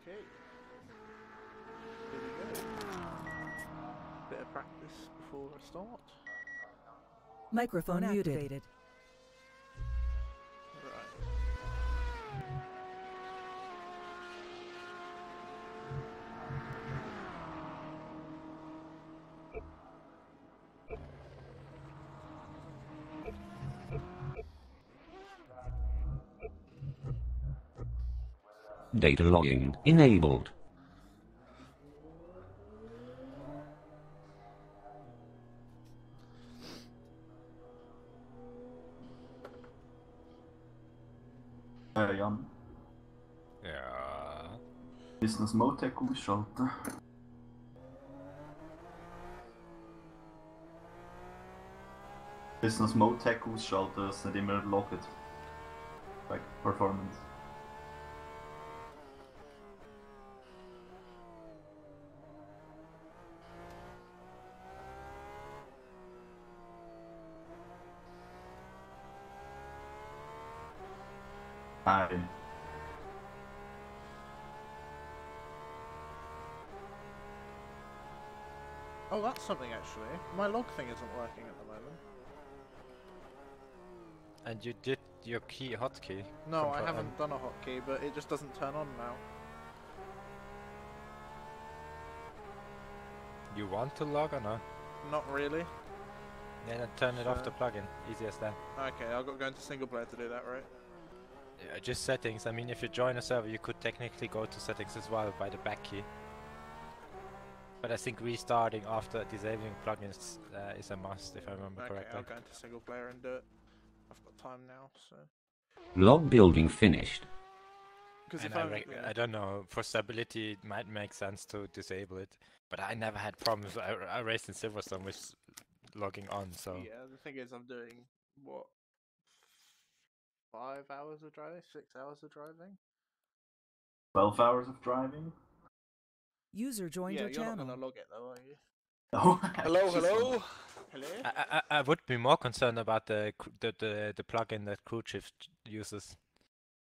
Okay. Here we go. Bit of practice before I start. Microphone activated. Right. Data logging enabled. Jan. Ja. Business Motec ausschalten. Business Motec ausschalten, dass es nicht immer loggt. Like Performance. Nein. Oh, that's something actually. My log thing isn't working at the moment. And you did your key hotkey? No, I haven't done a hotkey, but it just doesn't turn on now. You want to log or not? Not really. Yeah, then turn it off the So- plugin. Easy as that. Okay, I've got to go into single player to do that, right? Yeah, just settings. I mean, if you join a server, you could technically go to settings as well by the back key. But I think restarting after disabling plugins is a must, if I remember Okay, correctly. I'll go into single player and do it. I've got time now, so. Log building finished. Because And if I don't know, for stability it might make sense to disable it. But I never had problems. I raced in Silverstone with logging on, so... Yeah, the thing is, I'm doing what, 5 hours of driving, 6 hours of driving. 12 hours of driving. User joined Yeah, your you're not channel. gonna log it though, are you? Oh, Hello, hello. Hello. I would be more concerned about the plugin that CrewShift uses,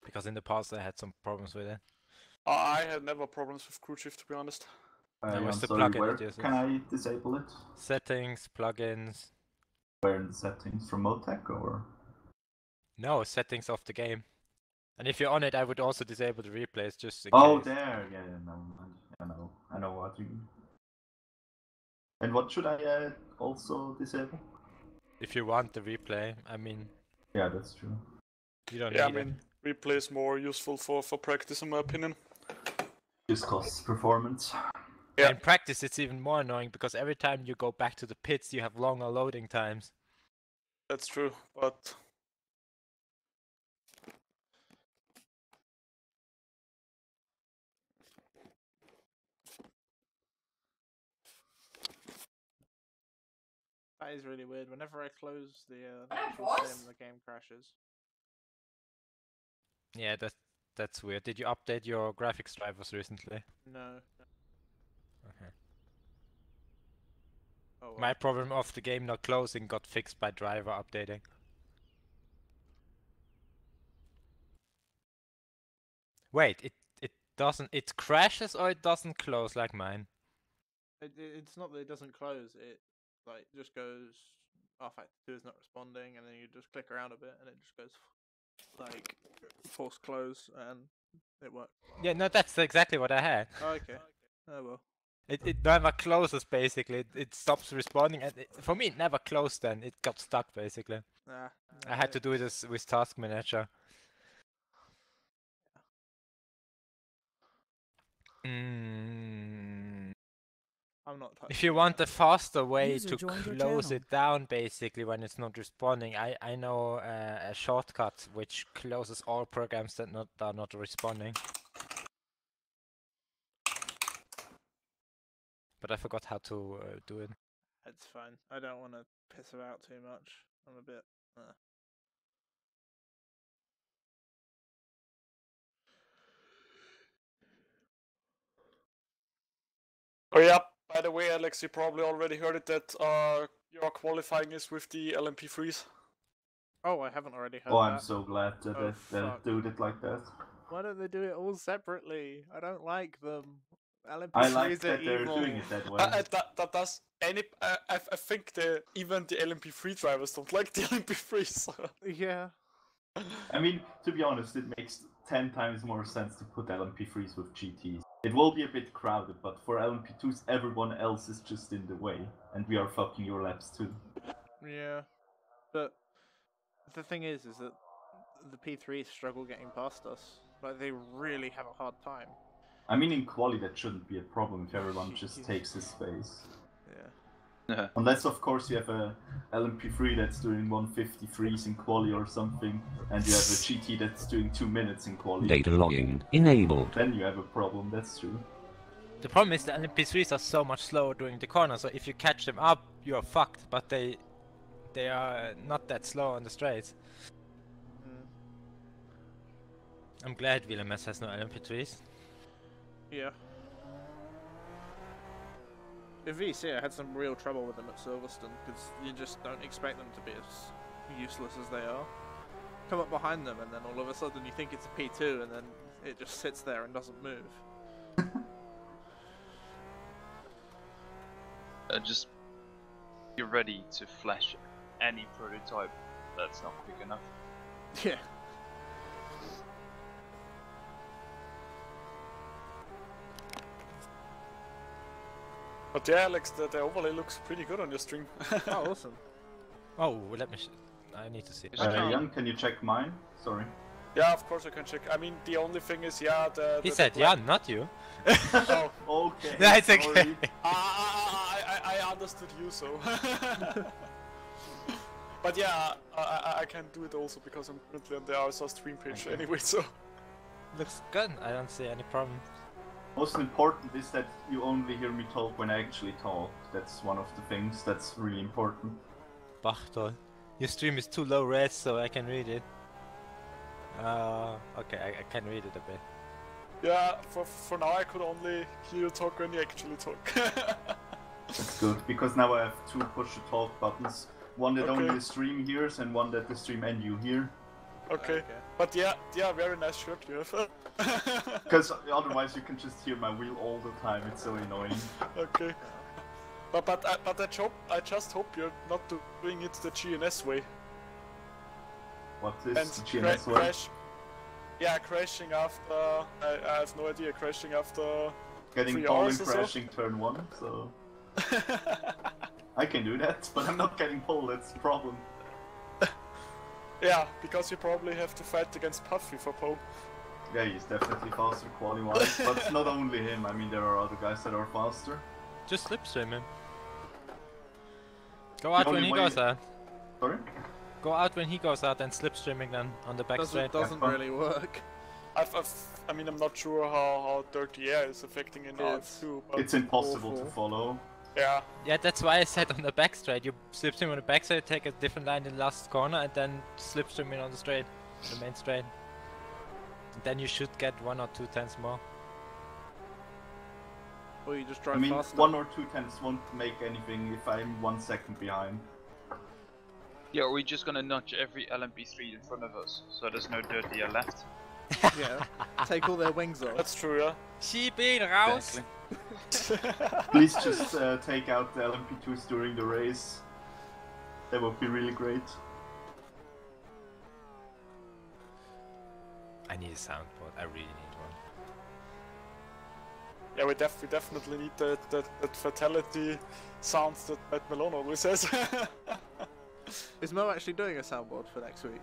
because in the past I had some problems with it. I had never problems with CrewShift, to be honest. No, it's the sorry, plugin where it uses. can I disable it? Settings, plugins. Where in the settings? From Motec or? No, settings of the game. And if you're on it, I would also disable the replays just in Oh, case. there. Yeah, no, I know what you mean. And what should I also disable? If you want the replay, I mean, Yeah, that's true. you don't Yeah, I need it. mean, replay is more useful for practice, in my opinion. Just costs performance. Yeah. In practice, it's even more annoying because every time you go back to the pits, you have longer loading times. That's true, but That is really weird. Whenever I close the actual sim, the game crashes. Yeah, that's weird. Did you update your graphics drivers recently? No. Okay. Oh, well. My problem of the game not closing got fixed by driver updating. Wait, it doesn't, it crashes or it doesn't close like mine? It's not that it doesn't close. It like just goes. Oh, Factor 2 is not responding, and then you just click around a bit, and it just goes like force close, and it works. Yeah, no, that's exactly what I had. Oh, okay. Oh well. It never closes basically. It stops responding, and for me it never closed. Then it got stuck basically. Nah. I had to do this with Task Manager. I'm not touching If you it want yet. a faster way User to joined your close channel. it down basically when it's not responding, I know a shortcut which closes all programs that are not responding. But I forgot how to do it. It's fine. I don't want to piss about too much. I'm a bit. oh yeah. By the way, Alex, you probably already heard it that your qualifying is with the LMP3s. Oh, I haven't already heard Oh, that. I'm so glad that Oh, they fuck. do it like that. Why don't they do it all separately? I don't like them. LMP3s I like are that they're evil. doing it that way. That does any. I think even the LMP3 drivers don't like the LMP3s. Yeah. I mean, to be honest, it makes 10 times more sense to put LMP3s with GTs. It will be a bit crowded, but for LMP2s, everyone else is just in the way, and we are fucking your laps too. Yeah. But the thing is that the P3s struggle getting past us. Like, they really have a hard time. I mean, in quali, that shouldn't be a problem if everyone just takes his space. Yeah. Unless, of course, you have a LMP3 that's doing 153s in quali or something, and you have a GT that's doing 2 minutes in quali. Data logging enabled. Then you have a problem, that's true. The problem is the LMP3s are so much slower during the corner, so if you catch them up, you're fucked. But they are not that slow on the straights. I'm glad VLMS has no LMP3s. Yeah. In VC, I had some real trouble with them at Silverstone, because you just don't expect them to be as useless as they are. Come up behind them, and then all of a sudden you think it's a P2, and then it just sits there and doesn't move. Just you're ready to flash any prototype that's not quick enough. Yeah. But yeah, Alex, the overlay looks pretty good on your stream. Oh, awesome. Oh, let me. I need to see. Jan, can you check mine? Sorry. Yeah, of course I can check. I mean, the only thing is, yeah, He said, "Yeah, not you." Oh, okay. Yeah, it's okay. Sorry. I understood you, so. But yeah, I can do it also because I'm currently on the RSR stream page anyway, so. Looks good. I don't see any problem. Most important is that you only hear me talk when I actually talk. That's one of the things that's really important. Bachtel, your stream is too low res, so I can read it. Okay, I can read it a bit. Yeah, for now I could only hear you talk when you actually talk. That's good, because now I have 2 push-to-talk buttons. One that only the stream hears, and one that the stream and you hear. Okay. But yeah, very nice shirt you have. Because otherwise you can just hear my wheel all the time, it's so annoying. Okay. But I just hope you're not doing it the GNS way. What is And the GNS way? crashing after... I have no idea, crashing after... Getting 3 pole hours and or so? crashing turn 1, so... I can do that, but I'm not getting pole, that's the problem. Yeah, because you probably have to fight against Puffy for pole. Yeah, he's definitely faster quality-wise, but it's not only him, I mean there are other guys that are faster. Just slipstream him. Go out when only he way- goes out. Sorry? Go out when he goes out and slipstreaming then on the back straight. Doesn't really work. I mean, I'm not sure how dirty air is affecting in the F2, but... It's impossible to follow. Yeah. Yeah, that's why I said on the back straight. You slipstream on the back straight, take a different line in the last corner, and then slipstream in on the straight, the main straight. And then you should get 1 or 2 tenths more. Or you just drive I mean, faster. 1 or 2 tenths won't make anything if I'm 1 second behind. Yeah, are we just gonna nudge every LMP3 in front of us so there's no dirty air left? Yeah. Take all their wings off. That's true, yeah. Sheep in raus! Please just take out the LMP2s during the race. That would be really great. I need a soundboard, I really need one. Yeah, we definitely need that fatality sounds that Matt Malone always says. Is Mo actually doing a soundboard for next week?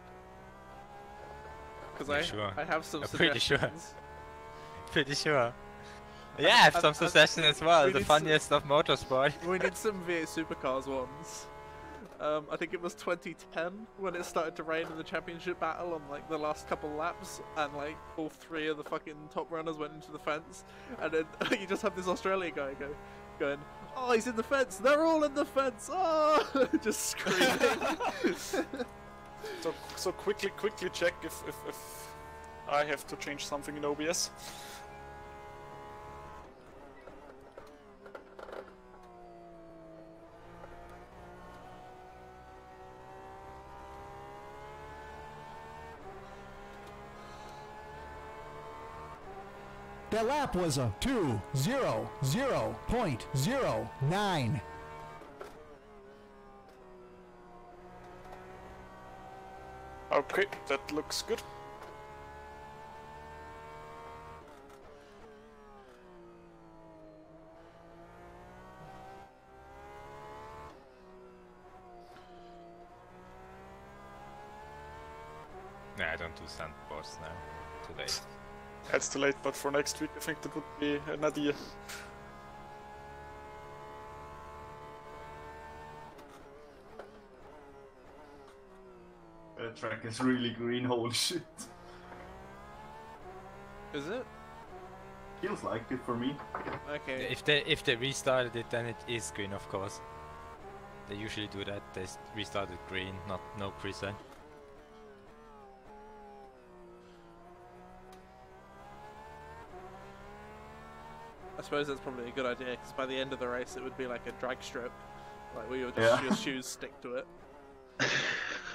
Because I have some I'm suggestions. Pretty sure. Yeah, I have some suggestions as well, we the need funniest of Motorsport. We need some V8 Supercars ones. I think it was 2010 when it started to rain in the championship battle on like the last couple laps, and like all 3 of the fucking top runners went into the fence, and then you just have this Australian guy going, "Oh, he's in the fence! They're all in the fence! Oh!" just screaming. So quickly check if I have to change something in OBS. That lap was a 2:00.09. Okay, that looks good. Nah, I don't do sandboards now. Too late. That's too late, but for next week I think that would be an idea. The track is really green, holy shit. Is it? Feels like it for me. Okay. If they restarted it, then it is green, of course. They usually do that. They restart it green, no preset. I suppose that's probably a good idea, because by the end of the race it would be like a drag strip, like where your shoes stick to it.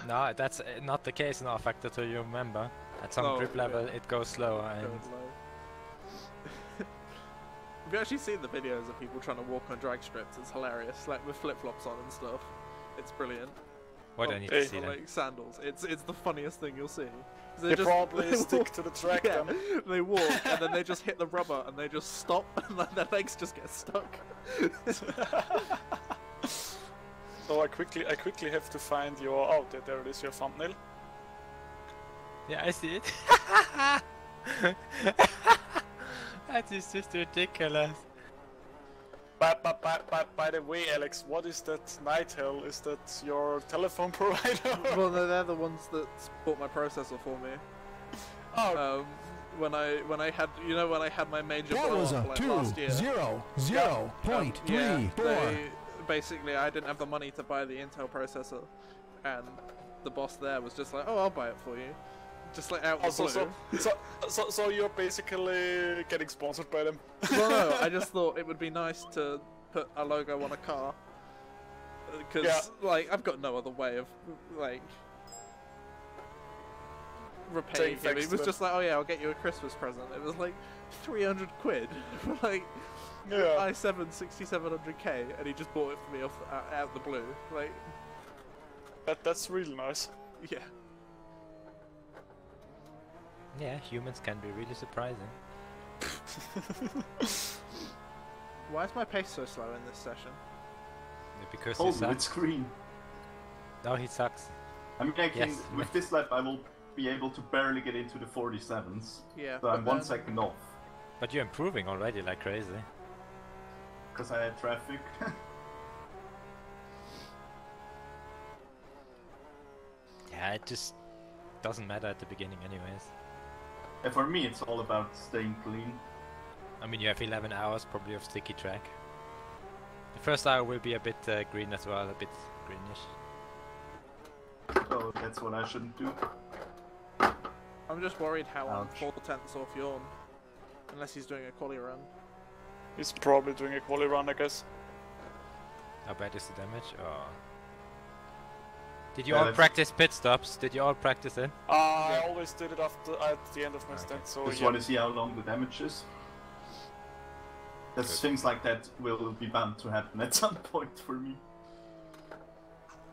No, that's not the case in R Factor 2, you remember. At some grip level it goes slower and... Have you actually seen the videos of people trying to walk on drag strips? It's hilarious, like with flip-flops on and stuff. It's brilliant. What do I need to see then? Like sandals. It's the funniest thing you'll see. They probably stick to the track then. They walk and then they just hit the rubber and they just stop and their legs just get stuck. So I quickly have to find your... Oh, there it is, your thumbnail. Yeah, I see it. That is just ridiculous. By the way, Alex, what is that night hell? Is that your telephone provider? Well, they're the ones that bought my processor for me. Oh. When I had my major That blow was up a like last year. 2:00.34. Basically, I didn't have the money to buy the Intel processor, and the boss there was just like, "Oh, I'll buy it for you," just like out the blue. So you're basically getting sponsored by them? Well, no, I just thought it would be nice to put a logo on a car, because like I've got no other way of like repaying him. He was just like, "Oh yeah, I'll get you a Christmas present." It was like 300 quid for like i7 6700K, and he just bought it for me off out the blue. Like that's really nice. Yeah. Yeah, humans can be really surprising. Why is my pace so slow in this session? Because he sucks. It's green. No, he sucks. I mean, with this lap I will be able to barely get into the 47s. Yeah. So I'm 1 second off. But you're improving already like crazy. Because I had traffic. Yeah, it just doesn't matter at the beginning anyways. And for me it's all about staying clean. I mean, you have 11 hours probably of sticky track. The first hour will be a bit green as well, a bit greenish. So that's what I shouldn't do. I'm just worried how I'm Ouch. 4/10 off Yawn, unless he's doing a quali run. He's probably doing a quali run, I guess. How bad is the damage? Oh. Did you all practice pit stops? Did you all practice it? I always did it at the end of my stint, so Just want to see how long the damage is. Because things like that will be bound to happen at some point for me.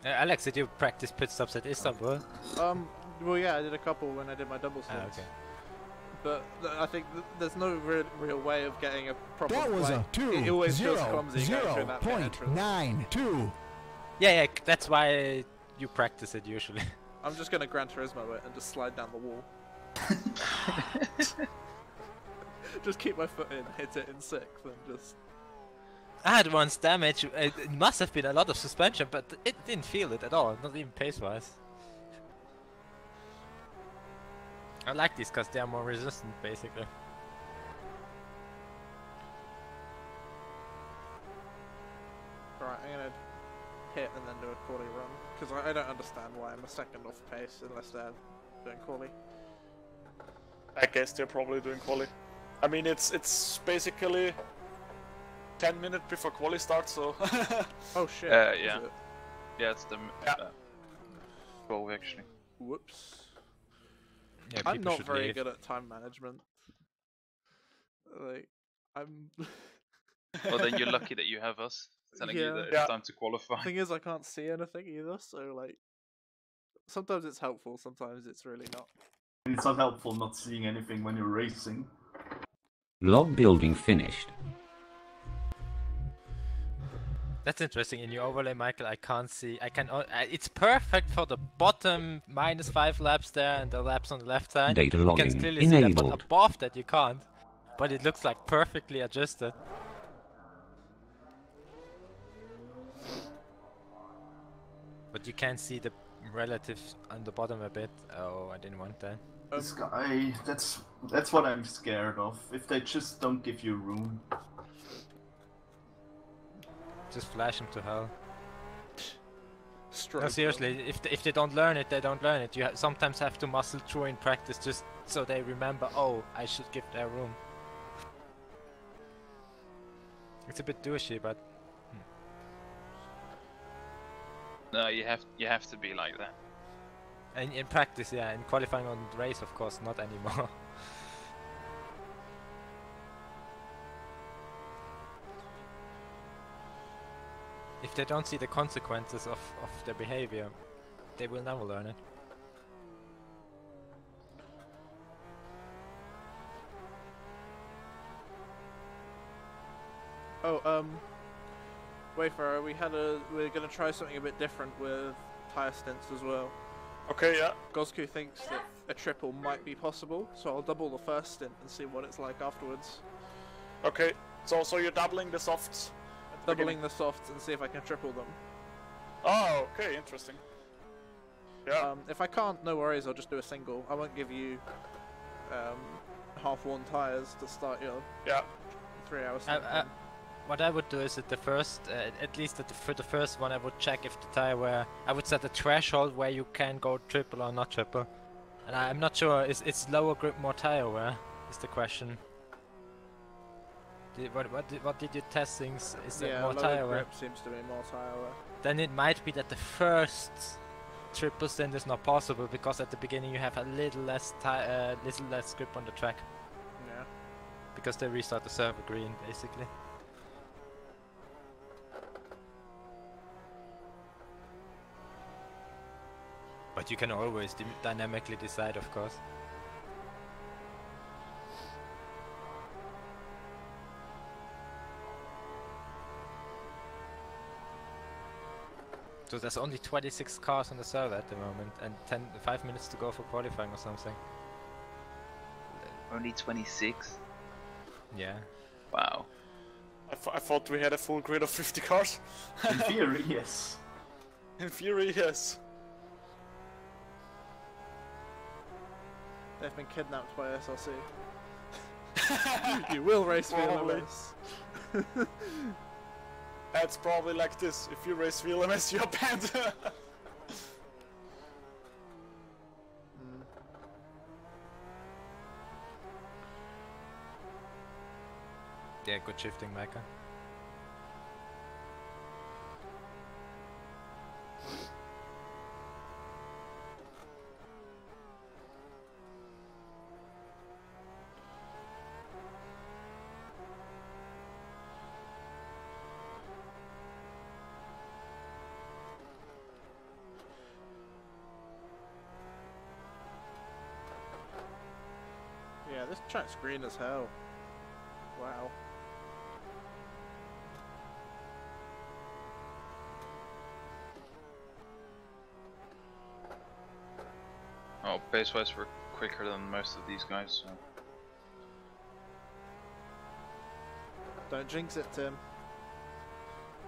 Alex, did you practice pit stops at Istanbul? Well, yeah, I did a couple when I did my double stints. Okay. But I think there's no real way of getting a proper. That was a it always feels clumsy going through that pit entrance. 2:00.92. Yeah, that's why you practice it usually. I'm just gonna Gran Turismo it and just slide down the wall. Just keep my foot in, hit it in 6th, and just... I had once damage. It must have been a lot of suspension, but it didn't feel it at all, not even pace-wise. I like these because they are more resistant, basically. Alright, I'm gonna hit and then do a quali run, because I don't understand why I'm a second off pace unless they're doing quali. I guess they're probably doing quali. I mean, it's basically 10 minutes before quali starts, so... Oh shit. Yeah. Yeah, it's the... Quali actually. Whoops. Yeah, I'm not very good at time management. Like, I'm. Well, then you're lucky that you have us telling you Yeah. that it's Yeah. time to qualify. Thing is, I can't see anything either, so like, sometimes it's helpful, sometimes it's really not. And it's not helpful not seeing anything when you're racing. Log building finished. That's interesting. In your overlay, Michael, I can't see. It's perfect for the bottom -5 laps there and the laps on the left side. Data You can logging clearly see that, but enabled. above that you can't. But it looks like perfectly adjusted. But you can see the relatives on the bottom a bit. Oh, I didn't want that. This guy, that's what I'm scared of. If they just don't give you room. Just flash them to hell. Stroke No, them. seriously, if they don't learn it, they don't learn it. You sometimes have to muscle through in practice just so they remember, oh, I should give their room. It's a bit douchey, but No, you have to be like that. in practice, yeah. In qualifying on the race, of course, not anymore. If they don't see the consequences of their behavior, they will never learn it. Oh, Wayfarer, we're gonna try something a bit different with tire stints as well. Okay, yeah. Gosku thinks that a triple might be possible, so I'll double the first stint and see what it's like afterwards. Okay. So you're doubling the softs. at the Doubling beginning. the softs and see if I can triple them. Oh, okay, interesting. Yeah. If I can't, no worries, I'll just do a single. I won't give you half-worn tires to start your Yeah. 3 hours. stint on. What I would do is at the first, at least for the first one, I would check if the tire wear. I would set a threshold where you can go triple or not triple. And I'm not sure. Is lower grip more tire wear? Is the question. What did you test things? Is there Yeah, more lower tire wear? grip seems to be more tire wear. Then it might be that the first triple stint is not possible because at the beginning you have a little less grip on the track Yeah. because they restart the server green basically. But you can always dynamically decide, of course. So there's only 26 cars on the server at the moment, and 5 minutes to go for qualifying or something. Only 26. Yeah. Wow. I thought we had a full grid of 50 cars. In theory, yes. In theory, yes. They've been kidnapped by SLC. You will race Probably. VLMS. That's probably like this. If you race VLMS, you're banned. Yeah, good shifting, Micah. Yeah, this track's green as hell. Wow. Oh, pace-wise we're quicker than most of these guys, so... Don't jinx it, Tim.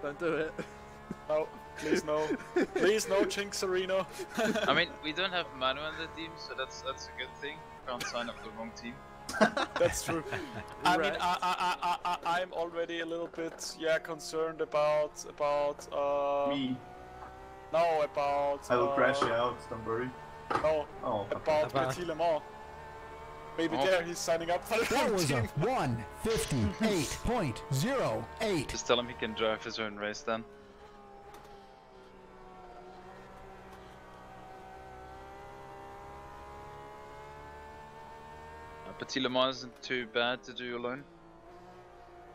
Don't do it. No, please no. Please no, Jinxerino. I mean, we don't have Manu on the team, so that's a good thing. Can't sign up the wrong team. That's true. I mean, Right. I'm already a little bit, concerned about Me, no, about I will crash you out, don't worry. no, Oh, okay. about About- Petit Le Mans. Maybe Oh. there he's signing up for the That wrong was a team. 1:58.08. Just tell him he can drive his own race then. Petit Le Mans isn't too bad to do alone.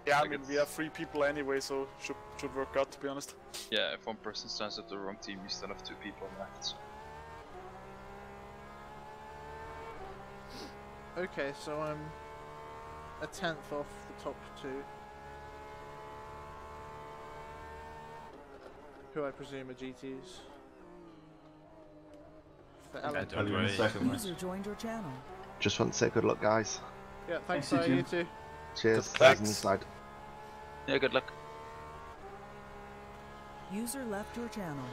Yeah, I Like mean, we it's- have 3 people anyway, so should work out, to be honest. Yeah, if one person stands up the wrong team, you still have 2 people left. So. Okay, so I'm a 10th off the top 2. Who I presume are GTs. For Ellen. Tell you in a second. User joined your channel. Just want to say good luck, guys. Yeah, thanks, Thanks, you you too. Cheers. Good Guys luck. on the side. Yeah, good luck. User left your channel.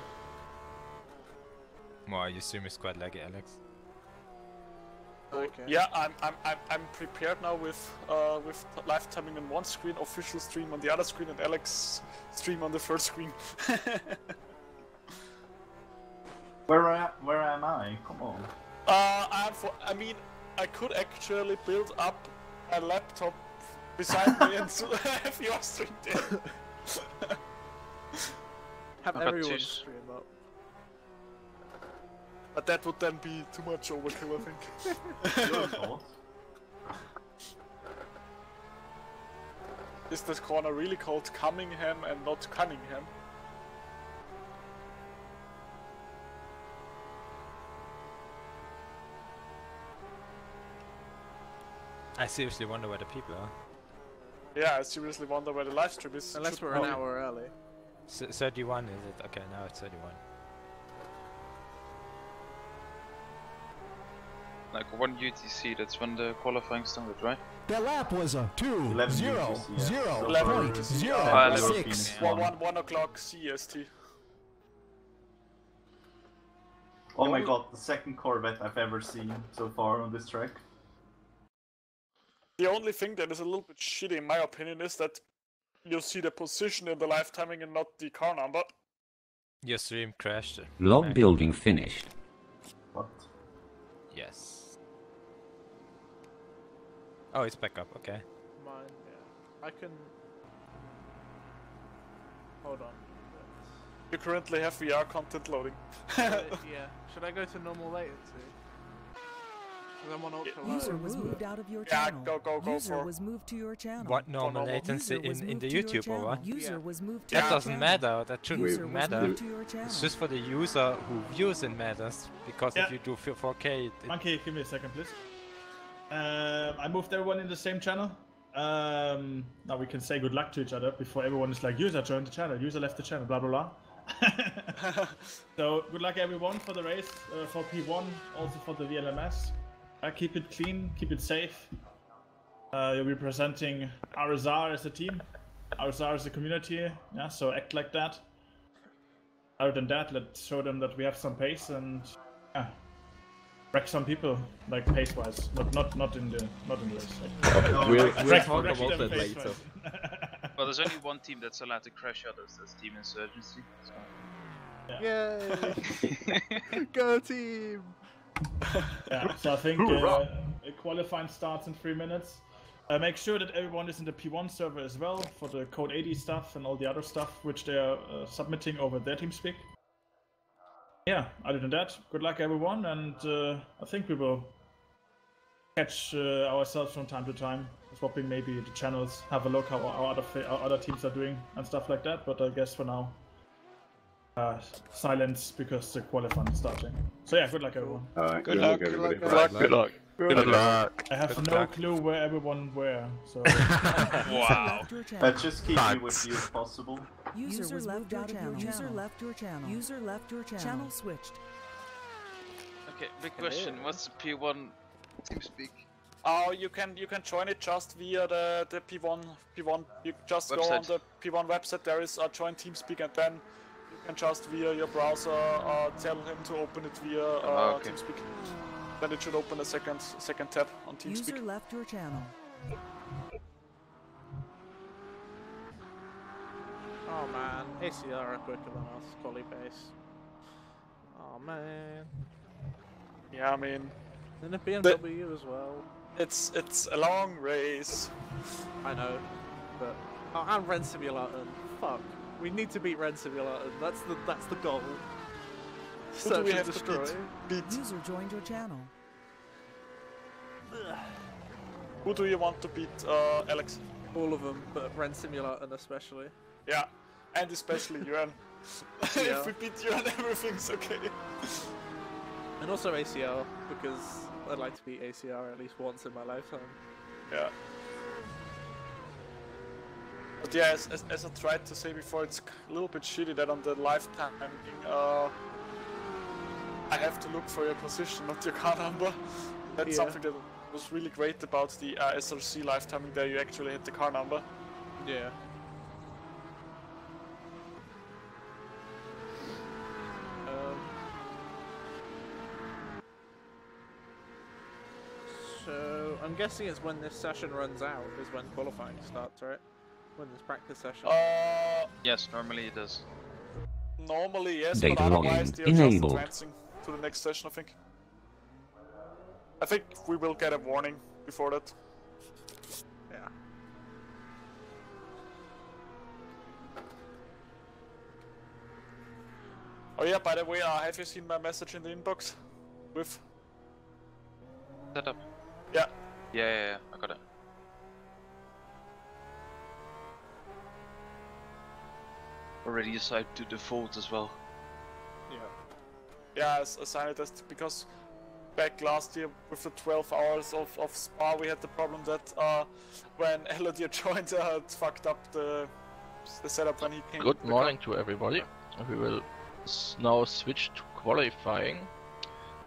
Well, you assume it's quite laggy, Alex. Okay. Yeah, I'm prepared now with live timing on one screen, official stream on the other screen, and Alex stream on the first screen. Where am I? Come on. I mean, I could actually build up a laptop beside me and have your stream there. Have I've got everyone 2. stream up. But that would then be too much overkill, I think. Your fault. Is this corner really called Cunningham and not Cunningham? I seriously wonder where the people are. Yeah, I seriously wonder where the live stream is. Unless Should we're an probably- hour early. 31 is it? Okay, now it's 31. Like 1 UTC, that's when the qualifying started, right? That lap was a 11 2-0-0.06. UTC, yeah. 11 UTC. 1 o'clock CST. Oh my god, the second Corvette I've ever seen so far on this track. The only thing that is a little bit shitty in my opinion is that you see the position in the live timing and not the car number. Your stream crashed. Log Mac. building finished. What? Yes. Oh, it's back up, okay. Mine, yeah. I can... Hold on. You currently have VR content loading. Yeah. Should I go to normal latency? Because I'm on ultra low. User was moved out of your Yeah, channel. go User for. was moved to your channel. What normal normal. latency User was in moved the to your YouTube or channel. what? User Yeah. was moved to That your doesn't channel. matter, that shouldn't User was matter. moved to your channel. It's just for the user who views it matters, because if you do 4K, Monkey, give me a second, please. I moved everyone in the same channel. Now we can say good luck to each other before everyone is like, user joined the channel, user left the channel, blah blah blah. So good luck everyone for the race, for P1, also for the VLMS. Keep it clean, keep it safe. You'll be presenting RSR as a team, RSR as a community, yeah, so act like that. Other than that, let's show them that we have some pace and yeah, wreck some people, like pace-wise, not in the race. We'll Wreck talk them about that pace-wise. later. Well, there's only one team that's allowed to crash others, that's Team Insurgency. So. Yay! Go team! Yeah, so I think qualifying starts in 3 minutes. Make sure that everyone is in the P1 server as well for the Code 80 stuff and all the other stuff which they are submitting over their TeamSpeak. Yeah, other than that, good luck everyone, and I think we will catch ourselves from time to time, swapping maybe the channels, have a look how our other teams are doing and stuff like that, but I guess for now, silence because the qualifying is starting. So yeah, good luck everyone. Alright, Good luck, everybody. good luck, Good luck. Good luck. I have no clue where everyone were, so... Wow. Just keep me with you if possible. User was left out of your channel. User left your channel. User left your channel. Channel switched. Okay, big question, what's the P1 TeamSpeak? Oh, you can join it just via the P1. You just go on Website. the P1 website. There is a join TeamSpeak, and then you can just via your browser tell him to open it via okay. TeamSpeak. Then it should open a second tab on TeamSpeak. User left your channel. Oh man, ACR are quicker than us, quali pace. Oh man. Yeah, I mean, And the BMW as well. it's a long race. I know, but and Ren Simulator. Fuck, we need to beat Ren Simulator. That's the goal. Who do Search we and have to destroy. beat? User joined your channel. Who do you want to beat, Alex? All of them, but Ren Simulator especially. Yeah, and especially Yuan. Yeah. If we beat Yuan, everything's okay. And also ACR, because I'd like to beat ACR at least once in my lifetime. Yeah. But yeah, as I tried to say before, it's a little bit shitty that on the lifetime I have to look for your position, not your car number. That's something that was really great about the SRC lifetiming there, you actually hit the car number. Yeah. So I'm guessing it's when this session runs out is when qualifying starts, right? When this practice session. Yes, normally it does. Normally yes, Data but otherwise logging they're just enabled. advancing to the next session, I think. I think we will get a warning before that. Yeah. Oh yeah, by the way, have you seen my message in the inbox? With Setup. Yeah. Yeah, I got it. Already decided to default as well. Yeah. Yeah, I signed it as because back last year with the 12 hours of Spa we had the problem that when Elodie joined it fucked up the setup when he came. Good morning to everybody. We will now switch to qualifying.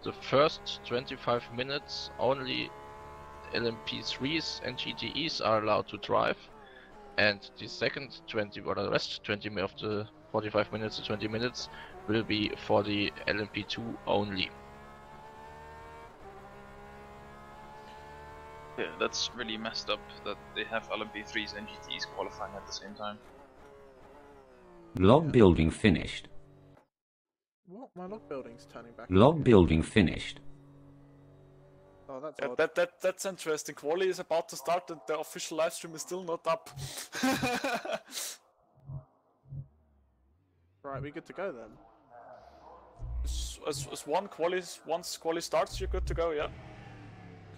The first 25 minutes only LMP3s and GTEs are allowed to drive, and the second 20 or the rest 20 of the 45 minutes to 20 minutes will be for the LMP2 only. Yeah, that's really messed up that they have LMP3s and GTEs qualifying at the same time. Log building finished. What? My log building's turning back. Log building finished. Oh, that's Yeah, odd. that's interesting. Quali is about to start and the official live stream is still not up. Right, we good to go then. As once quali starts, you're good to go. Yeah.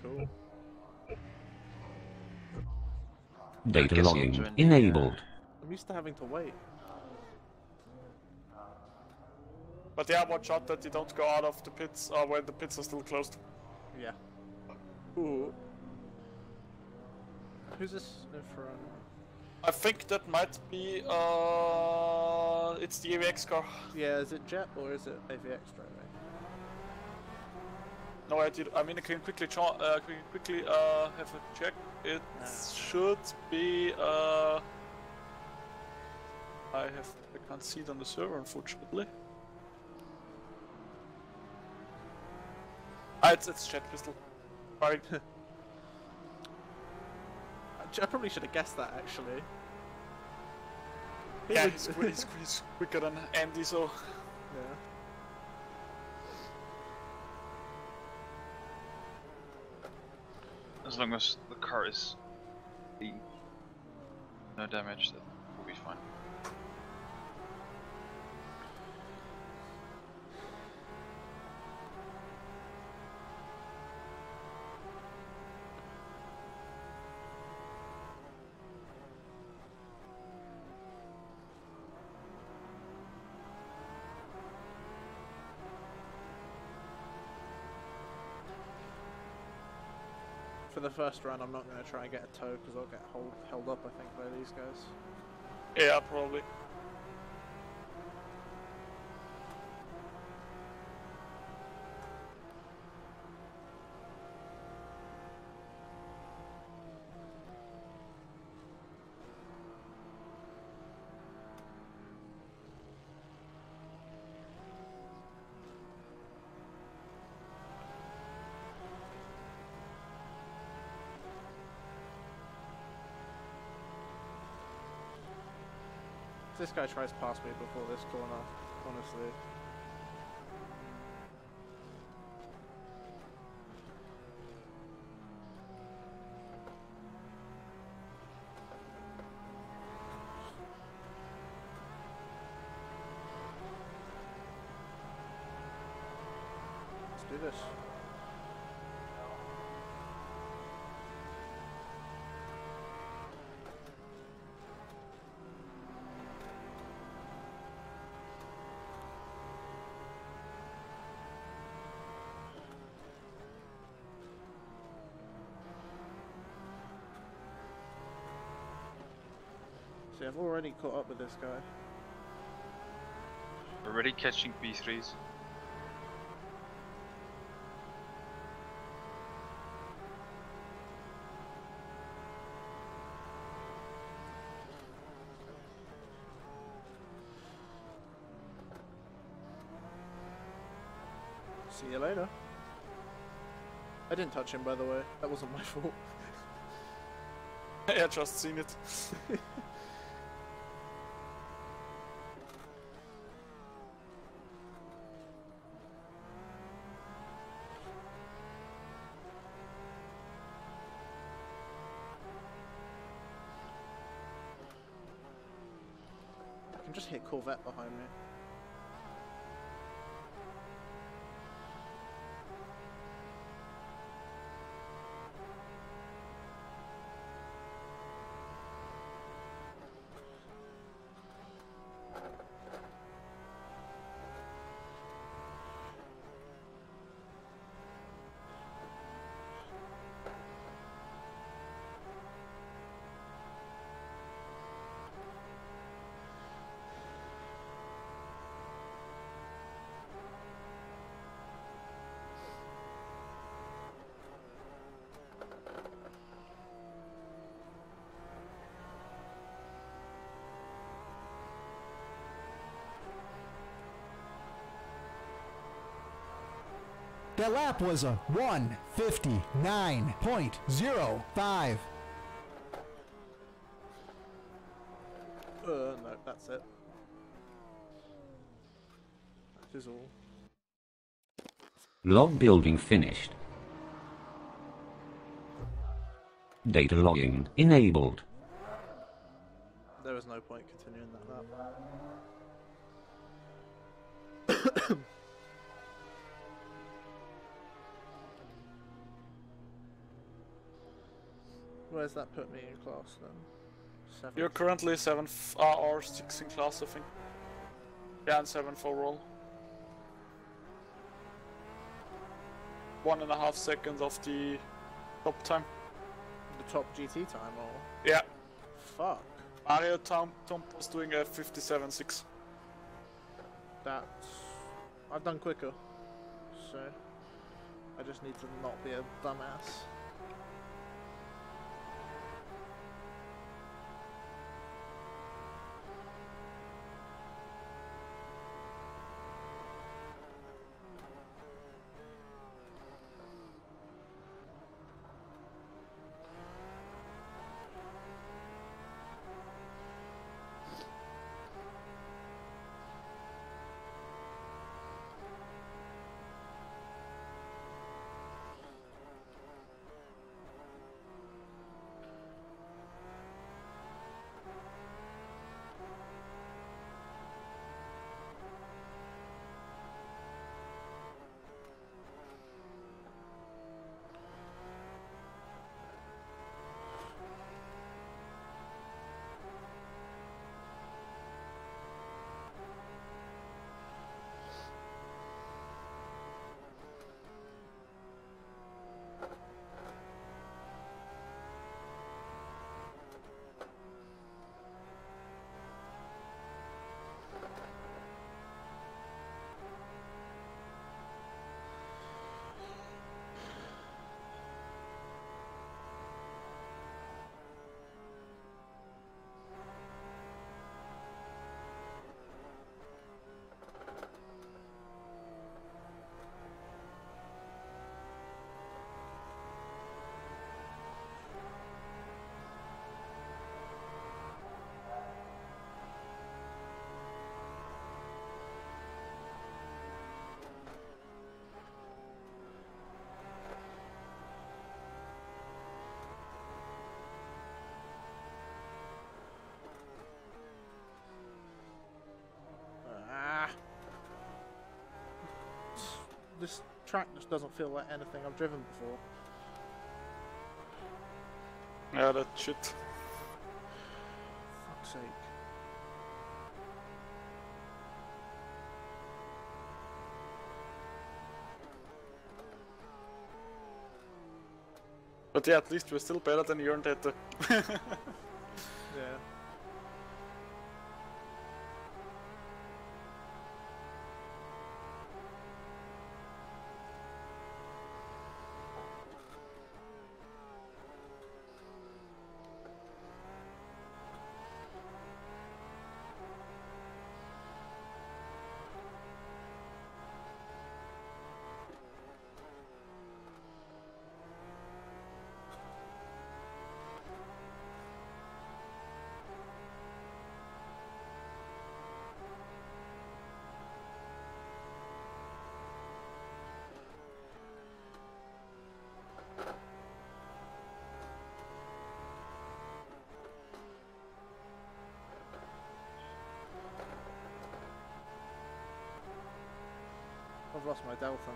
Cool. Data logging enabled. I'm used to having to wait. But yeah, watch out that you don't go out of the pits when the pits are still closed. Yeah. Ooh. Who's this in front? I think that might be it's the AVX car. Yeah, is it Jet or is it AVX driving? No idea. I mean, I can quickly have a check. It should be I can't see it on the server, unfortunately. It's Jet Pistol. Sorry. I probably should have guessed that actually. Yeah, he's quicker than Andy, so. Yeah. As long as the car is clean, no damage, that will be fine. For the first run, I'm not going to try and get a tow because I'll get held up, I think, by these guys. Yeah, probably. This guy tries past me before this corner, honestly. Let's do this. See, I've already caught up with this guy. Already catching P3s. See you later. I didn't touch him, by the way. That wasn't my fault. I just seen it. I can just hit Corvette behind me. That lap was a 1:59.05. No, that's it. That is all. Log building finished. Data logging enabled. There was no point continuing that lap. Where's that put me in class then? 7th? You're currently 7th or 6th in class, I think. Yeah, and 7th overall. 1.5 seconds of the top time. The top GT time, or? Yeah. Fuck. Mario Tom was doing a 57.6. That's... I've done quicker. So... I just need to not be a dumbass. This track just doesn't feel like anything I've driven before. Yeah, that shit. Fuck's sake. But yeah, at least we're still better than Jörn Tete. Yeah. I've lost my delta now.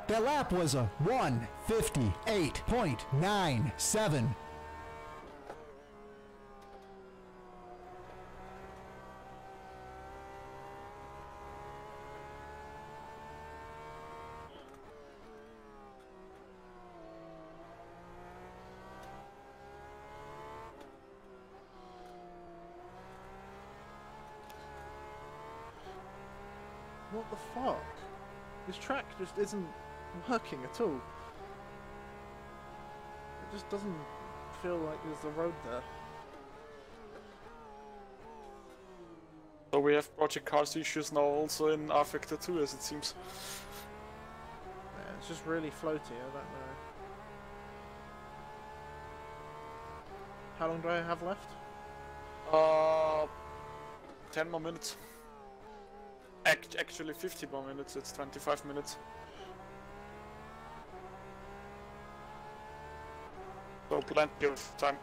That lap was a 1:58.97. What the fuck? This track just isn't working at all. It just doesn't feel like there's a road there. So we have Project Cars issues now also in R Factor 2, as it seems. Yeah, it's just really floaty, I don't know. How long do I have left? 10 more minutes. Actually 50 more minutes, it's 25 minutes. So plenty of time.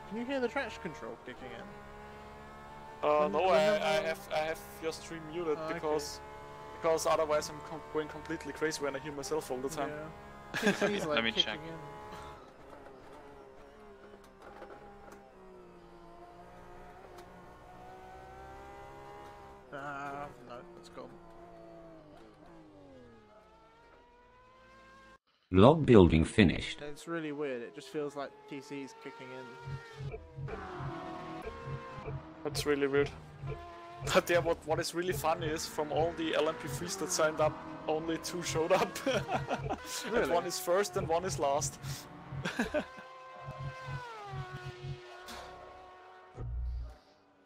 Can you hear the traction control kicking in? No, I have your stream muted Oh, because otherwise I'm going completely crazy when I hear myself all the time. Yeah. PC's like Let me kicking check. in. No, it's gone. Log building finished. It's really weird, it just feels like PC's kicking in. That's really weird. But yeah, what is really funny is from all the LMP3s that signed up, only 2 showed up. Really? And one is first and one is last.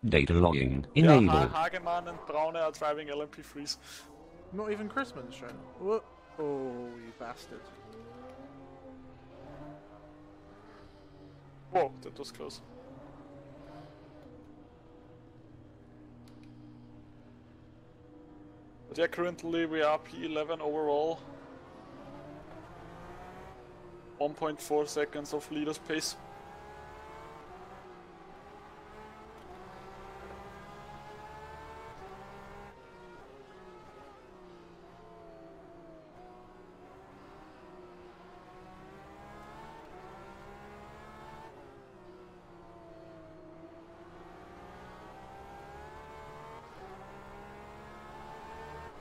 Data logging Yeah, enabled. Hagemann and Braune are driving LMP3s. Not even Chrisman's shown. What? Oh, you bastard. Whoa, that was close. But yeah, currently we are P11 overall. 1.4 seconds of leader's pace.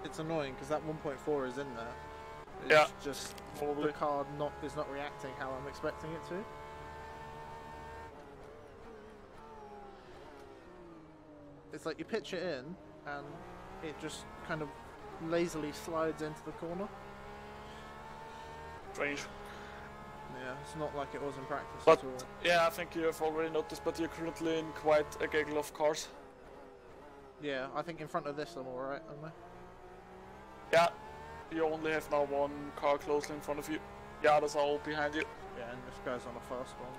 It's annoying because that 1.4 is in there. It's Yeah, just probably. the car is not reacting how I'm expecting it to. It's like you pitch it in and it just kind of lazily slides into the corner. Strange. Yeah, it's not like it was in practice But at all. yeah, I think you have already noticed, but you're currently in quite a gaggle of cars. Yeah, I think in front of this I'm alright, am I? Yeah, you only have now one car closely in front of you. The others are all behind you. Yeah, and this guy's on a fast one.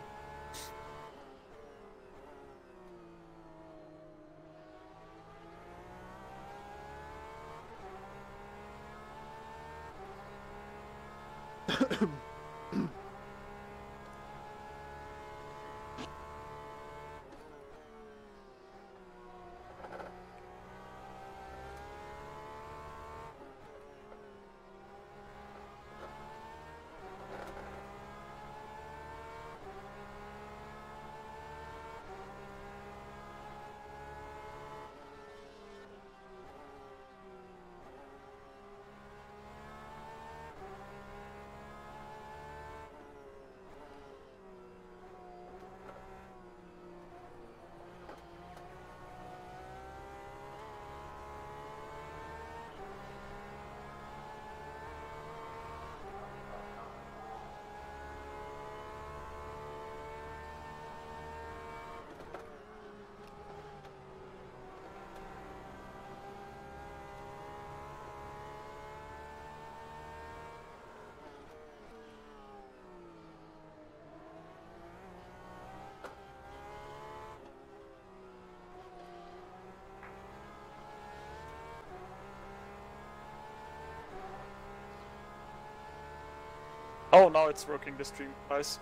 Oh, now it's working, the stream. Nice.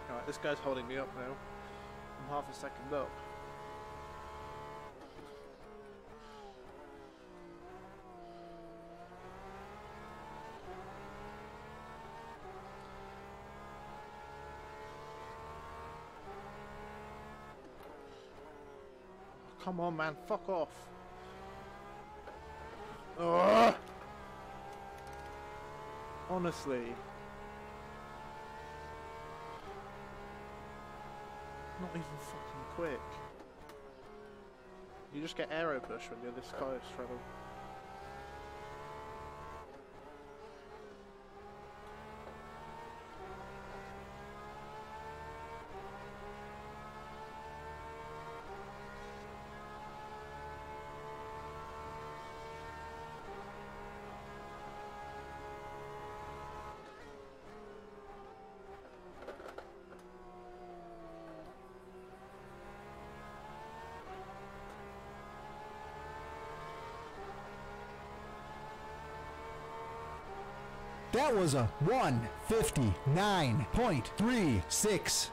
Alright, this guy's holding me up now. I'm half a second up. Come on, man, fuck off. Ugh! Honestly. Not even fucking quick. You just get aero push when you're this close, Trevor. That was a 1:59.36.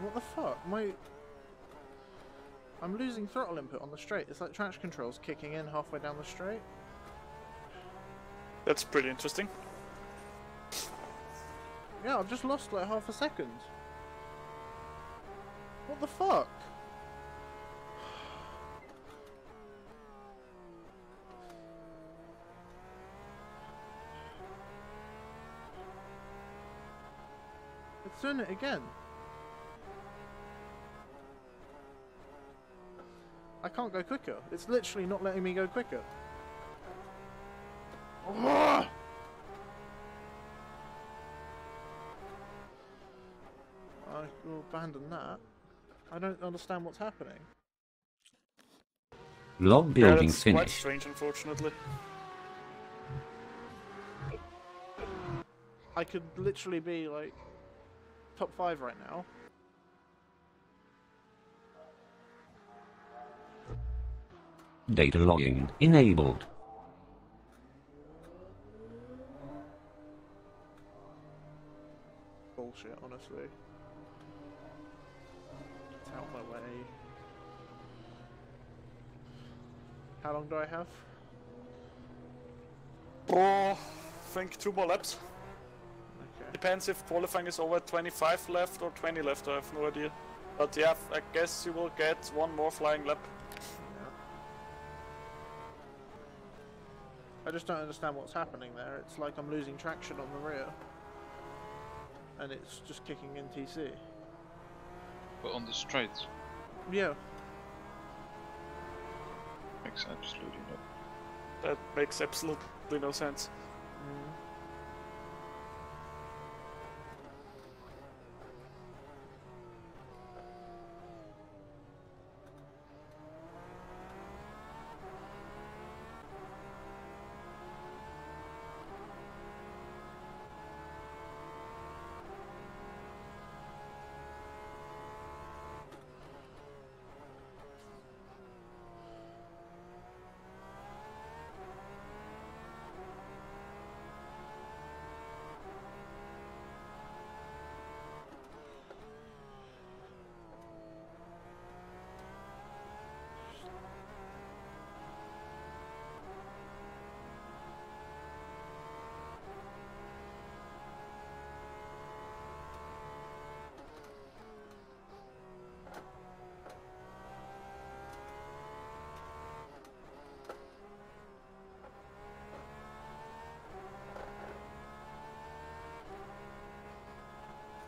What the fuck? I'm losing throttle input on the straight. It's like traction control's kicking in halfway down the straight. That's pretty interesting. Yeah, I've just lost like half a second. What the fuck? It's doing it again. I can't go quicker. It's literally not letting me go quicker. I will abandon that. I don't understand what's happening. Log building that's quite finished. strange, unfortunately. I could literally be like top 5 right now. Data logging enabled. Bullshit, honestly. It's out my way. How long do I have? Oh, I think 2 more laps. Okay. Depends if qualifying is over 25 left or 20 left, I have no idea. But yeah, I guess you will get 1 more flying lap. I just don't understand what's happening there. It's like I'm losing traction on the rear. And it's just kicking in TC. But on the straight, Yeah. makes absolutely no. That makes absolutely no sense.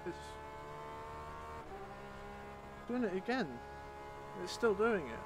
It's doing it again. It's still doing it.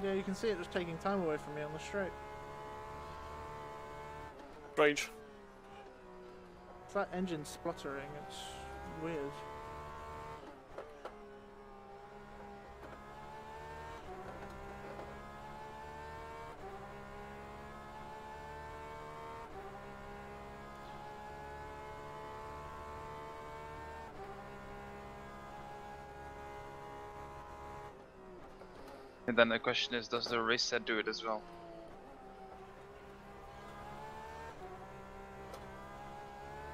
Yeah, you can see it just taking time away from me on the straight. Strange. It's like engine spluttering, it's weird. And then the question is, does the race set do it as well?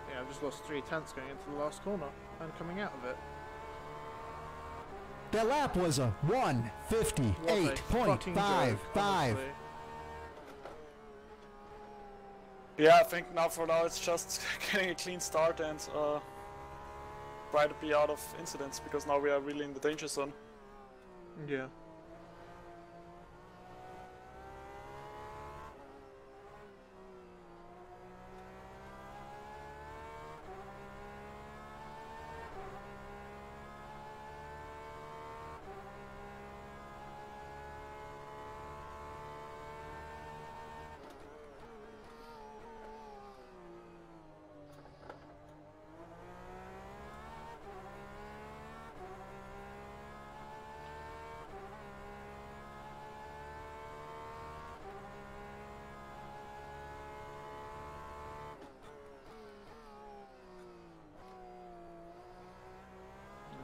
Yeah, I've just lost 3/10 going into the last corner and coming out of it. That lap was a 1:58.55. Yeah, I think now for now it's just getting a clean start and try to be out of incidents, because now we are really in the danger zone. Yeah.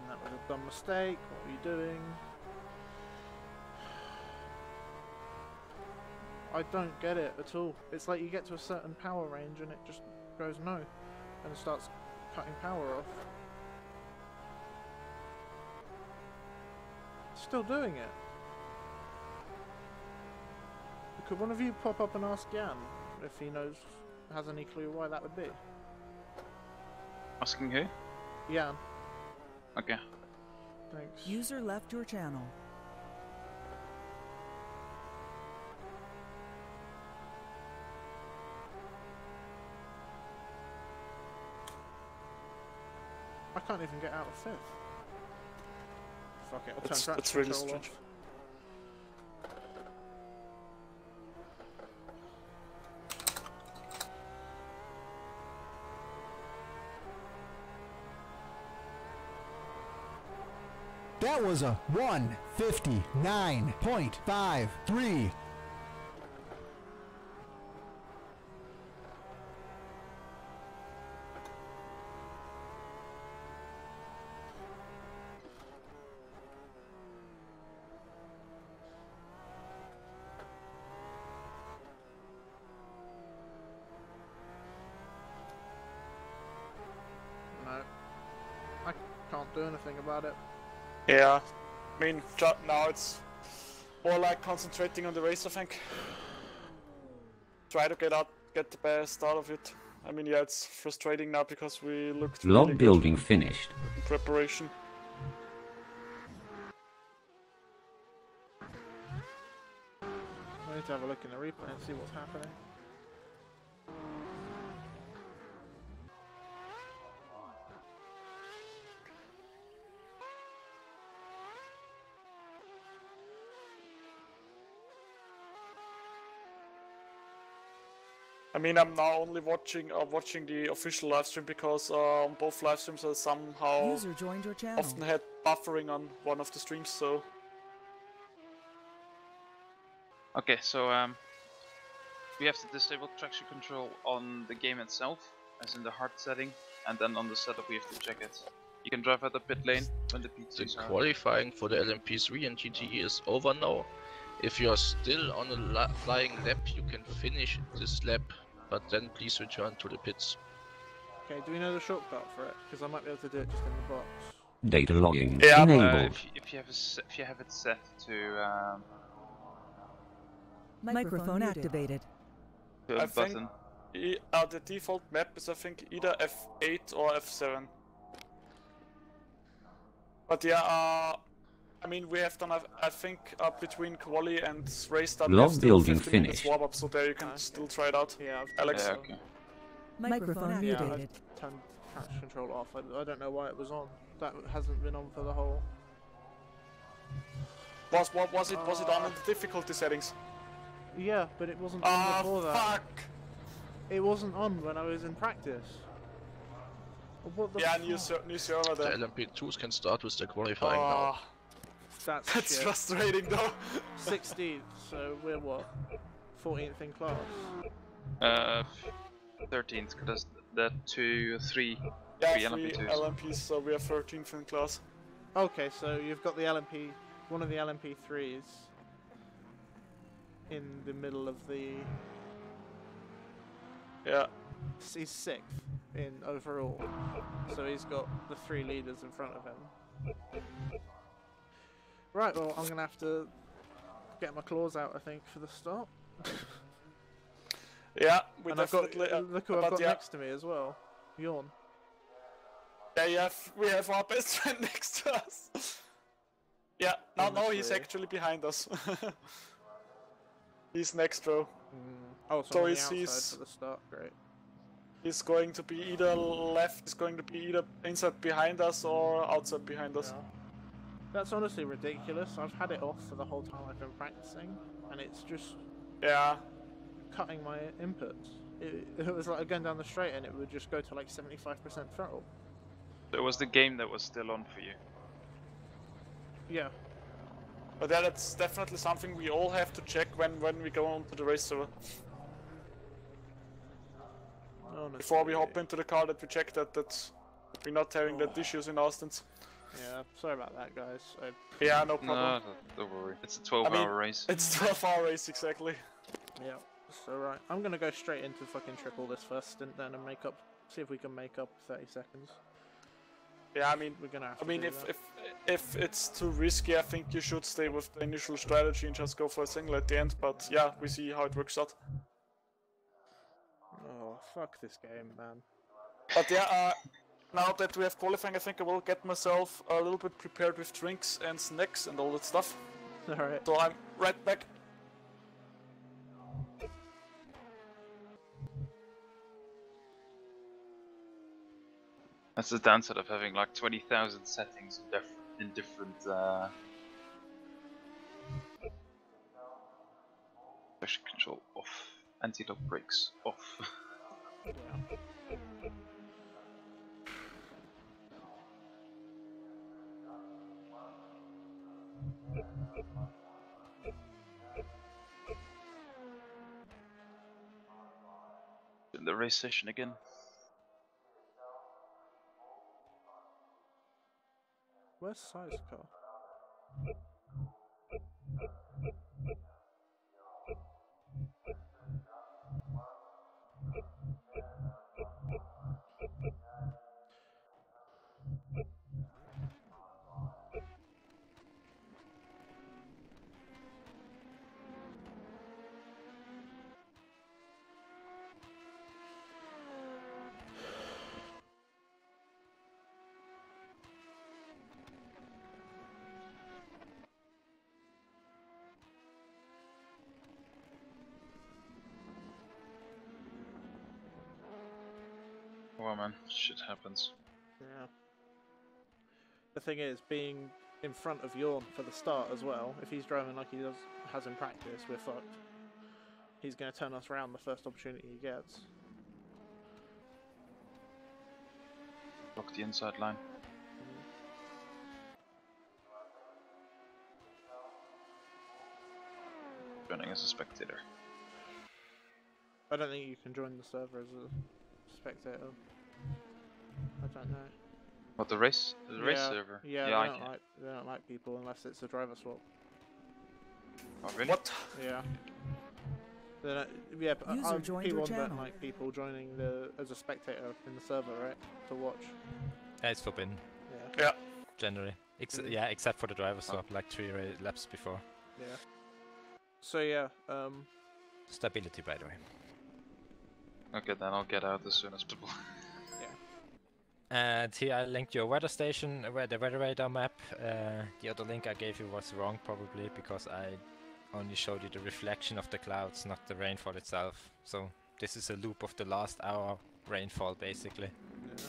That was a dumb mistake. What are you doing? I don't get it at all. It's like you get to a certain power range and it just goes no and starts cutting power off. Still doing it. Could one of you pop up and ask Jan if he has any clue why that would be? Asking who? Jan. Okay. Thanks. User left your channel. I can't even get out of 5th. Fuck it, I'll turn traction That's really control strange. off. That was a 1:59.53. No. I can't do anything about it. Yeah, I mean, now it's more like concentrating on the race, I think. Try to get out get the best out of it. I mean, yeah, it's frustrating now because we looked Log really building good finished. in preparation. I need to have a look in the replay and see what's happening. I mean, I'm now only watching the official live stream because on both live streams I somehow User joined your channel. often had buffering on one of the streams. So Okay, so we have to disable traction control on the game itself, as in the hard setting, and then on the setup we have to check it. You can drive out the pit lane when the The P2s are. qualifying for the LMP3 and GTE is over now. If you are still on a flying lap, you can finish this lap, but then please return to the pits. Okay, do we know the shortcut for it? Because I might be able to do it just in the box. Data logging Yeah, enabled. If you have it set to Microphone activated. I a think button. the default map is I think either F8 or F7. But yeah, I mean we have done I think between quali and race start we Log have still building 15 minutes finished. warm up, so there you can still try it out. Yeah, Alex. Yeah, okay. Microphone Yeah, muted. I turned traction control off. I don't know why it was on. That hasn't been on for the whole. Was it on in the difficulty settings? Yeah, but it wasn't on Ah, before that. fuck! It wasn't on when I was in practice. What the Yeah, fuck? new server The then. LMP2s can start with the qualifying now. Oh, That's that's shit. frustrating though. 16th, so we're what? 14th in class. 13th, because the 2, 3, Yeah, 3 3 LMP2s. LMPs, so we are 13th in class. Okay, so you've got the LMP, one of the LMP3s in the middle of the. Yeah. He's 6th in overall, so he's got the 3 leaders in front of him. Right, well, I'm gonna have to get my claws out, I think, for the start. Yeah, we And I've got, definitely. look who I've but got yeah. next to me as well. Yawn. Yeah, we have our best friend next to us. Yeah, now he's Honestly. actually behind us. He's next row. Oh, so So on the he's- outside he's- for the start, great. He's going to be either left, he's going to be either inside behind us or outside behind us. Yeah. That's honestly ridiculous. I've had it off for the whole time I've been practicing, and it's just Yeah. cutting my inputs. It was like going down the straight and it would just go to like 75% throttle. It was the game that was still on for you. Yeah. But yeah, that's definitely something we all have to check when we go onto the race server. Honestly. Before we hop into the car, that we check that we're not having that issues in Austin's. Yeah, sorry about that, guys. Yeah, no problem. No, don't worry. It's a 12-hour race. It's 12-hour race, exactly. Yeah. So right, I'm gonna go straight into fucking triple this first stint then and see if we can make up 30 seconds. Yeah, I mean, We're gonna have to mean, do if that. if it's too risky, I think you should stay with the initial strategy and just go for a single at the end. But yeah, we see how it works out. Oh, fuck this game, man. But yeah, now that we have qualifying, I think I will get myself a little bit prepared with drinks and snacks and all that stuff. Alright. So I'm right back. That's the downside of having like 20,000 settings in different traction control off, anti-lock brakes off. Yeah. In the race session again. Where's size car? Oh man, shit happens. Yeah. The thing is, being in front of Yorn for the start as well, if he's driving like he has in practice, we're fucked. He's going to turn us around the first opportunity he gets. Block the inside line. Joining as a spectator. I don't think you can join the server as a spectator. I don't know. What, the race? The race server? Yeah, I they, can. they don't like people unless it's a driver swap. Oh really? What? Yeah. They don't, yeah, but User joined your P1 don't channel. like people joining as a spectator in the server, right? To watch. Yeah, it's forbidden. Yeah. Yeah. Generally. Yeah, except for the driver swap, like 3 laps before. Yeah. So yeah, Stability, by the way. Okay, then I'll get out as soon as possible. And here I linked your weather station, the weather radar map. The other link I gave you was wrong, probably, because I only showed you the reflection of the clouds, not the rainfall itself. So this is a loop of the last hour rainfall, basically. yeah.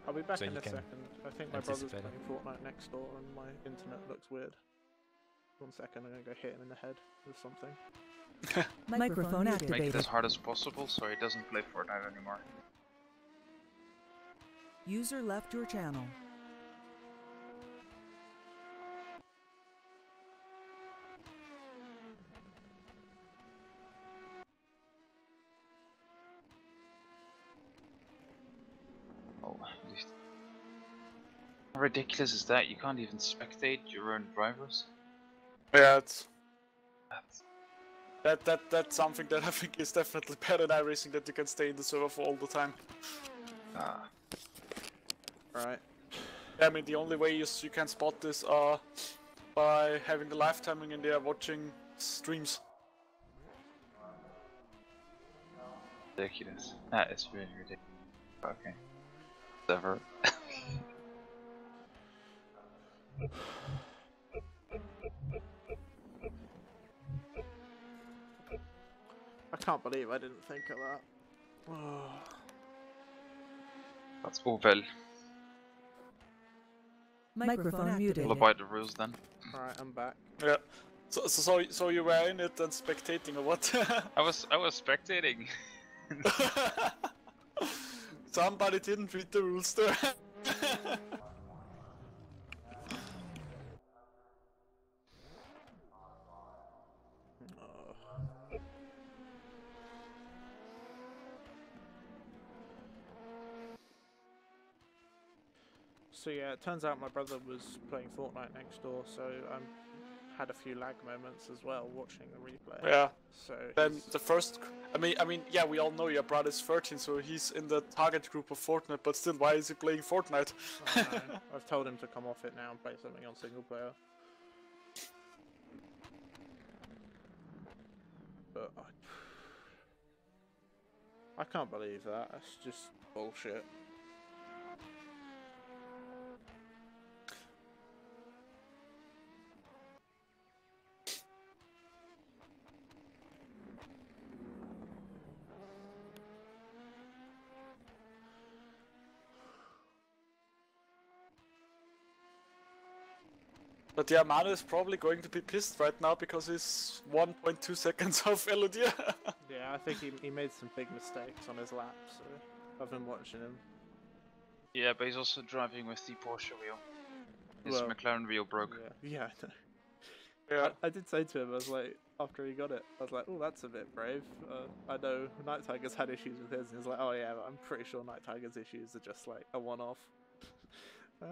I'll be back So in you a can second. I think my brother's anticipate playing Fortnite next door and my internet looks weird. 1 second, I'm gonna go hit him in the head with something. Microphone Make it activated. as hard as possible so he doesn't play Fortnite anymore. User left your channel. Oh, at least. How ridiculous is that? You can't even spectate your own drivers? Yeah, it's That's... that's something that I think is definitely better than iRacing, that you can stay in the server for all the time. Ah. Right. I mean, the only way you can spot this by having the live timing and they are watching streams. Ridiculous. That is really ridiculous. Okay. Whatever. I can't believe I didn't think of that. That's all well. Microphone muted. We'll abide the rules then. Alright, I'm back. Yeah. So you were in it and spectating or what? I was spectating. Somebody didn't read the rules there. So yeah, it turns out my brother was playing Fortnite next door, so I had a few lag moments as well watching the replay. Yeah. So then the first, I mean, yeah, we all know your brother's 13, so he's in the target group of Fortnite. But still, why is he playing Fortnite? I've told him to come off it now and play something on single player. But I can't believe that. That's just bullshit. But yeah, Manu is probably going to be pissed right now because he's 1.2 seconds off Elodie. Yeah, I think he made some big mistakes on his lap, so I've been watching him. Yeah, but he's also driving with the Porsche wheel. His McLaren wheel broke. Yeah, I know. Yeah. I did say to him, I was like, after he got it, I was like, oh, that's a bit brave. I know Night Tiger's had issues with his, and he's like, oh yeah, but I'm pretty sure Night Tiger's issues are just like a one-off.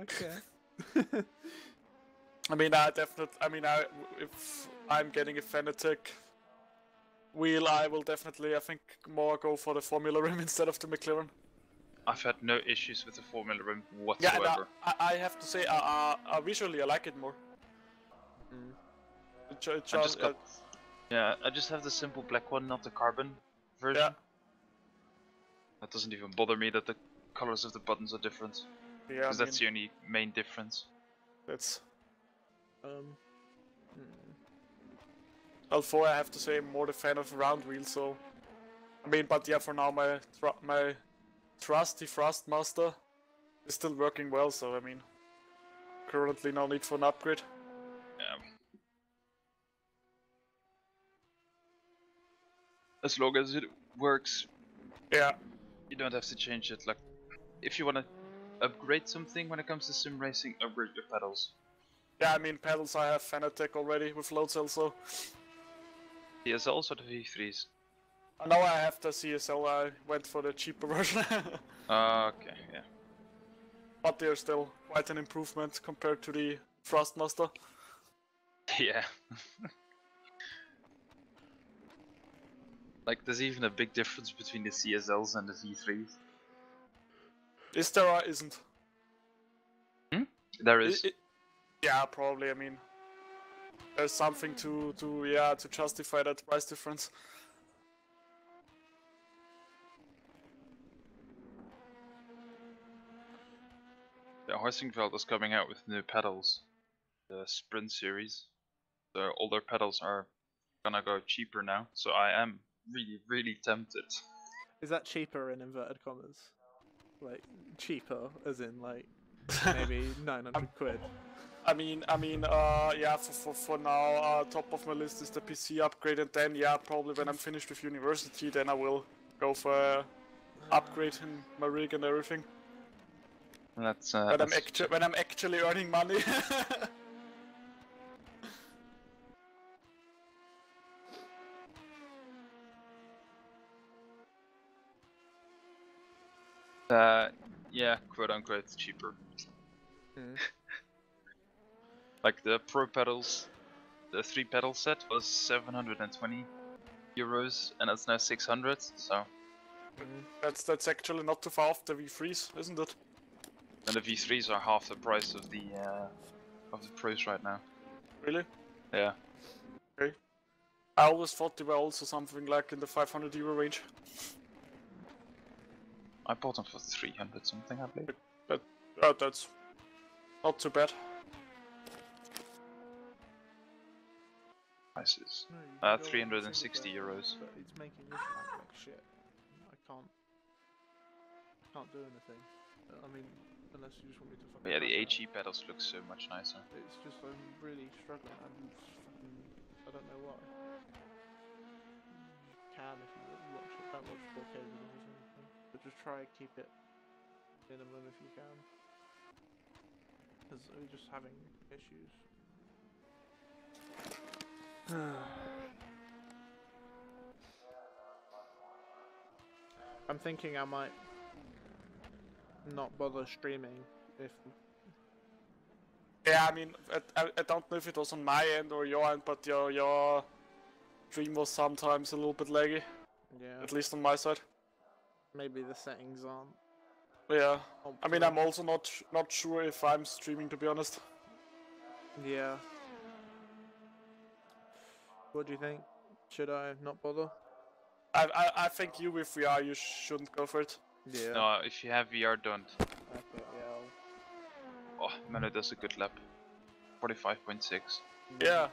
Okay. I mean, if I'm getting a Fanatic wheel, I will definitely, I think, more go for the Formula Rim instead of the McLaren. I've had no issues with the Formula Rim whatsoever. Yeah, and I have to say, visually I like it more. I just have the simple black one, not the carbon version. Yeah. That doesn't even bother me that the colors of the buttons are different. Yeah, because that's the only main difference. That's L4, I have to say, I'm more the fan of round wheels. So, I mean, but yeah, for now my trusty Thrustmaster is still working well, so I mean, currently no need for an upgrade. Yeah. As long as it works. Yeah. You don't have to change it. Like, if you want to upgrade something when it comes to sim racing, upgrade your pedals. Yeah, I mean pedals I have Fanatec already with load cell, so. The SLs or the V3s? Now I have the CSL, I went for the cheaper version. Okay, yeah. But they're still quite an improvement compared to the Thrustmaster. Yeah. Like, there's even a big difference between the CSLs and the V3s. Is there or isn't? There is. Yeah, probably. I mean, there's something to justify that price difference. Yeah, Hoisingveld is coming out with new pedals. The Sprint series. All their pedals are gonna go cheaper now, so I am really tempted. Is that cheaper in inverted commas? Like, cheaper, as in, like, maybe 900 quid? I mean, yeah, for now, top of my list is the PC upgrade, and then, yeah, probably when I'm finished with university, then I will go for upgrade in my rig and everything. That's when I'm actually earning money. yeah, quote unquote cheaper. Like the Pro pedals, the 3 pedal set was 720 euros, and it's now 600. So that's actually not too far off the V3s, isn't it? and the V3s are half the price of the Pros right now. Really? Yeah. Okay. I always thought they were also something like in the 500 euro range. I bought them for 300 something, I believe. That's not too bad. Prices. No, 360 euros. But it's making this lag like shit. I can't do anything. I mean, unless you just want me to fucking... But yeah, the press HE pedals look so much nicer. It's just I'm really struggling. I don't know why. You can if you watch it. Don't watch 4K videos or anything, but just try and keep it minimum if you can. Because we're just having issues. I'm thinking I might not bother streaming if... Yeah, I mean, I don't know if it was on my end or your end, but your stream was sometimes a little bit laggy. Yeah. At least on my side. Maybe the settings aren't. Yeah. I mean, I'm also not sure if I'm streaming, to be honest. Yeah. What do you think? Should I not bother? I think you with VR, you shouldn't go for it. Yeah. No, if you have VR, don't. Okay, yeah. Oh, Mano does a good lap. 45.6. Yeah.